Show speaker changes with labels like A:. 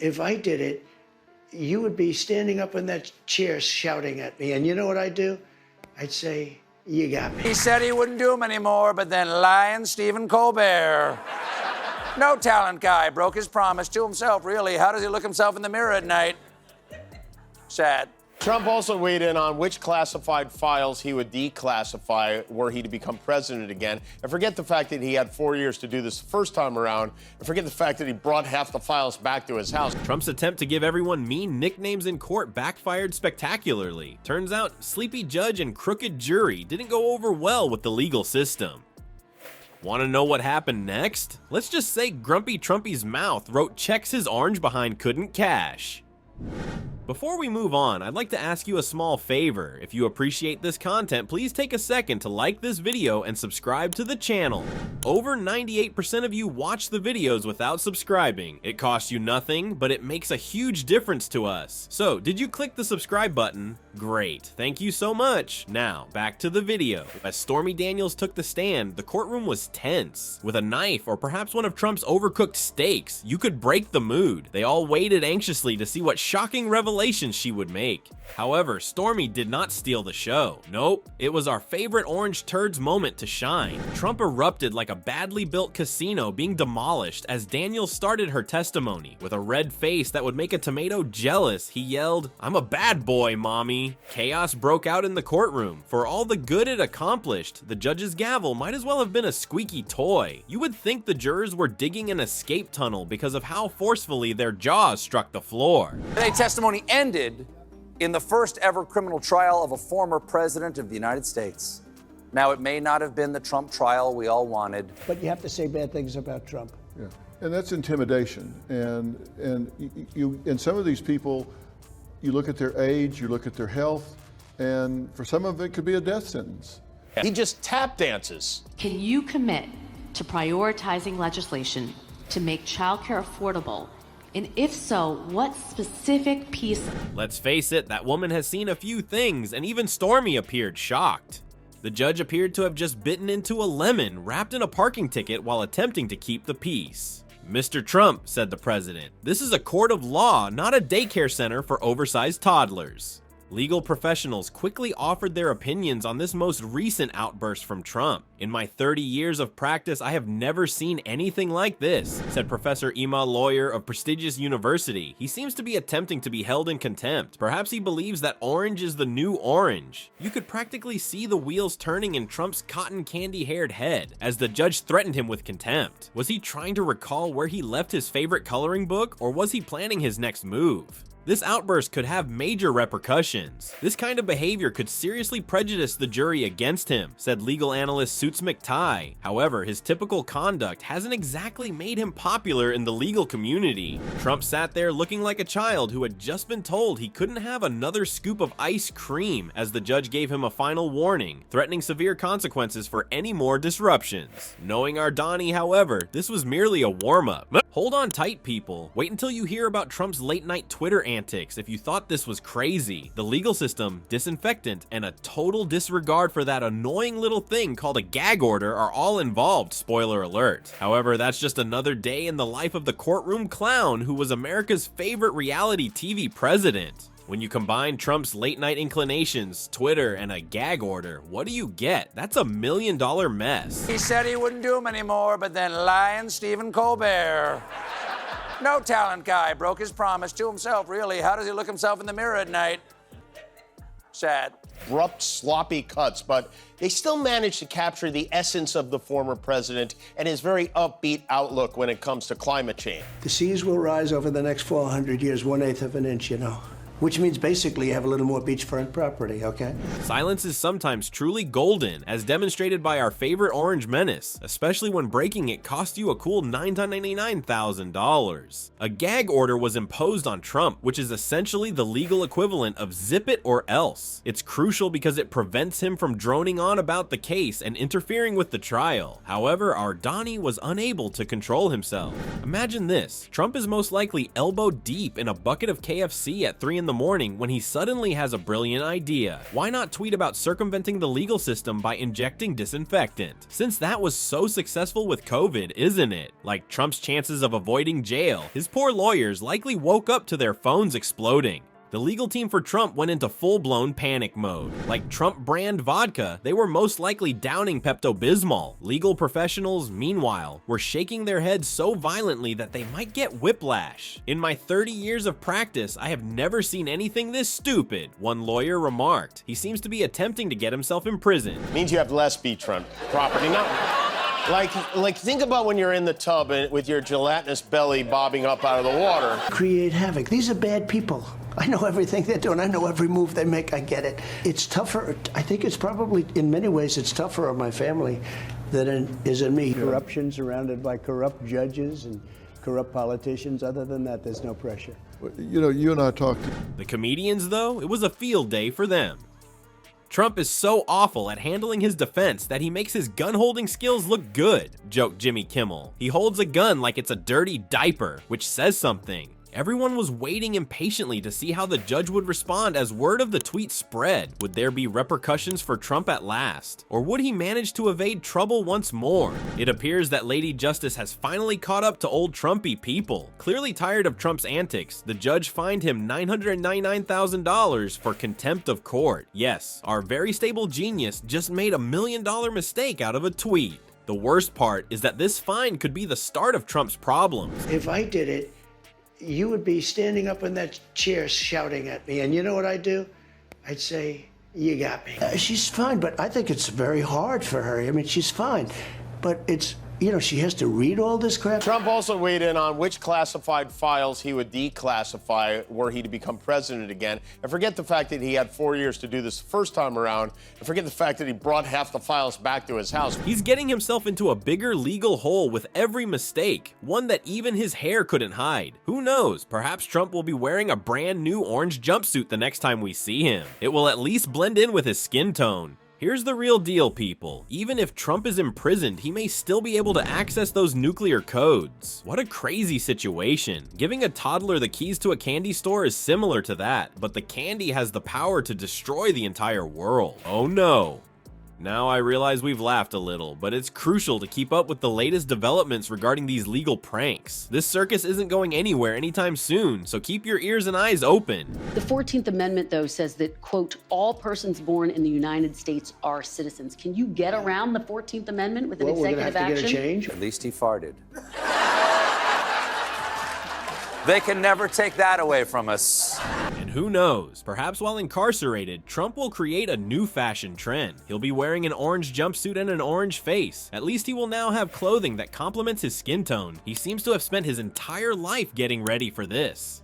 A: If I did it, you would be standing up in that chair shouting at me. And you know what I'd do? I'd say, you got me.
B: He said he wouldn't do them anymore, but then lying Stephen Colbert. No talent guy, broke his promise to himself, really. How does he look himself in the mirror at night? Sad.
C: Trump also weighed in on which classified files he would declassify were he to become president again. And forget the fact that he had 4 years to do this the first time around. And forget the fact that he brought half the files back to his house.
D: Trump's attempt to give everyone mean nicknames in court backfired spectacularly. Turns out, sleepy judge and crooked jury didn't go over well with the legal system. Want to know what happened next? Let's just say Grumpy Trumpy's mouth wrote checks his orange behind couldn't cash. Before we move on, I'd like to ask you a small favor. If you appreciate this content, please take a second to like this video and subscribe to the channel. Over 98% of you watch the videos without subscribing. It costs you nothing, but it makes a huge difference to us. So, did you click the subscribe button? Great, thank you so much. Now, back to the video. As Stormy Daniels took the stand, the courtroom was tense. With a knife or perhaps one of Trump's overcooked steaks, you could break the mood. They all waited anxiously to see what shocking revelations she would make. However, Stormy did not steal the show. Nope, it was our favorite orange turd's moment to shine. Trump erupted like a badly built casino being demolished as Daniels started her testimony. With a red face that would make a tomato jealous, he yelled, "I'm a bad boy, mommy." Chaos broke out in the courtroom. For all the good it accomplished, the judge's gavel might as well have been a squeaky toy. You would think the jurors were digging an escape tunnel because of how forcefully their jaws struck the floor.
B: The testimony ended in the first ever criminal trial of a former president of the United States. Now, it may not have been the Trump trial we all wanted.
A: But you have to say bad things about Trump.
E: Yeah, and that's intimidation. And some of these people, you look at their age, you look at their health, and for some of it could be a death sentence.
C: He just tap dances.
F: Can you commit to prioritizing legislation to make childcare affordable? And if so, what specific piece?
D: Let's face it, that woman has seen a few things, and even Stormy appeared shocked. The judge appeared to have just bitten into a lemon wrapped in a parking ticket while attempting to keep the peace. "Mr. Trump," said the president, "this is a court of law, not a daycare center for oversized toddlers." Legal professionals quickly offered their opinions on this most recent outburst from Trump. "In my 30 years of practice, I have never seen anything like this," said Professor Ima Lawyer of prestigious university. He seems to be attempting to be held in contempt. Perhaps he believes that orange is the new orange. You could practically see the wheels turning in Trump's cotton candy-haired head as the judge threatened him with contempt. Was he trying to recall where he left his favorite coloring book, or was he planning his next move? This outburst could have major repercussions. This kind of behavior could seriously prejudice the jury against him, said legal analyst Suits McTie. However, his typical conduct hasn't exactly made him popular in the legal community. Trump sat there looking like a child who had just been told he couldn't have another scoop of ice cream as the judge gave him a final warning, threatening severe consequences for any more disruptions. Knowing our Donnie, however, this was merely a warm-up. Hold on tight, people. Wait until you hear about Trump's late-night Twitter antics if you thought this was crazy. The legal system, disinfectant, and a total disregard for that annoying little thing called a gag order are all involved, spoiler alert. However, that's just another day in the life of the courtroom clown who was America's favorite reality TV president. When you combine Trump's late-night inclinations, Twitter, and a gag order, what do you get? That's $1 million mess.
B: He said he wouldn't do them anymore, but then lying Stephen Colbert. No talent guy, broke his promise to himself, really. How does he look himself in the mirror at night? Sad.
C: Abrupt, sloppy cuts, but they still managed to capture the essence of the former president and his very upbeat outlook when it comes to climate change.
A: The seas will rise over the next 400 years, 1/8 of an inch, you know. Which means basically you have a little more beachfront property, okay?
D: Silence is sometimes truly golden, as demonstrated by our favorite orange menace, especially when breaking it cost you a cool $999,000. A gag order was imposed on Trump, which is essentially the legal equivalent of zip it or else. It's crucial because it prevents him from droning on about the case and interfering with the trial. However, our Donnie was unable to control himself. Imagine this, Trump is most likely elbow deep in a bucket of KFC at 3 in in the morning when he suddenly has a brilliant idea. Why not tweet about circumventing the legal system by injecting disinfectant? Since that was so successful with COVID, isn't it? Like Trump's chances of avoiding jail, his poor lawyers likely woke up to their phones exploding. The legal team for Trump went into full-blown panic mode. Like Trump brand vodka, they were most likely downing Pepto-Bismol. Legal professionals, meanwhile, were shaking their heads so violently that they might get whiplash. In my 30 years of practice, I have never seen anything this stupid, one lawyer remarked. He seems to be attempting to get himself imprisoned.
C: Means you have less beachfront property. Not like think about when you're in the tub and with your gelatinous belly bobbing up out of the water.
A: Create havoc. These are bad people. I know everything they're doing. I know every move they make. I get it. It's tougher. I think it's probably, in many ways, it's tougher on my family than it is in me. Corruption surrounded by corrupt judges and corrupt politicians. Other than that, there's no pressure.
E: You know, you and I talked.
D: The comedians, though, it was a field day for them. Trump is so awful at handling his defense that he makes his gun-holding skills look good, joked Jimmy Kimmel. He holds a gun like it's a dirty diaper, which says something. Everyone was waiting impatiently to see how the judge would respond as word of the tweet spread. Would there be repercussions for Trump at last? Or would he manage to evade trouble once more? It appears that Lady Justice has finally caught up to old Trumpy people. Clearly tired of Trump's antics, the judge fined him $999,000 for contempt of court. Yes, our very stable genius just made $1 million mistake out of a tweet. The worst part is that this fine could be the start of Trump's problems.
A: If I did it, you would be standing up in that chair shouting at me. And you know what I'd do? I'd say, you got me. She's fine, but I think it's very hard for her. I mean, she's fine. But it's, you know, she has to read all this crap.
C: Trump also weighed in on which classified files he would declassify were he to become president again. And forget the fact that he had 4 years to do this the first time around. And forget the fact that he brought half the files back to his house.
D: He's getting himself into a bigger legal hole with every mistake, one that even his hair couldn't hide. Who knows, perhaps Trump will be wearing a brand new orange jumpsuit the next time we see him. It will at least blend in with his skin tone. Here's the real deal, people. Even if Trump is imprisoned, he may still be able to access those nuclear codes. What a crazy situation. Giving a toddler the keys to a candy store is similar to that, but the candy has the power to destroy the entire world. Oh no. Now I realize we've laughed a little, but it's crucial to keep up with the latest developments regarding these legal pranks. This circus isn't going anywhere anytime soon, so keep your ears and eyes open.
G: The 14th Amendment, though, says that, quote, all persons born in the United States are citizens. Can you get around the 14th Amendment with an executive action?
A: We're going to have to get a change.
B: At least he farted. They can never take that away from us.
D: And who knows, perhaps while incarcerated, Trump will create a new fashion trend. He'll be wearing an orange jumpsuit and an orange face. At least he will now have clothing that complements his skin tone. He seems to have spent his entire life getting ready for this.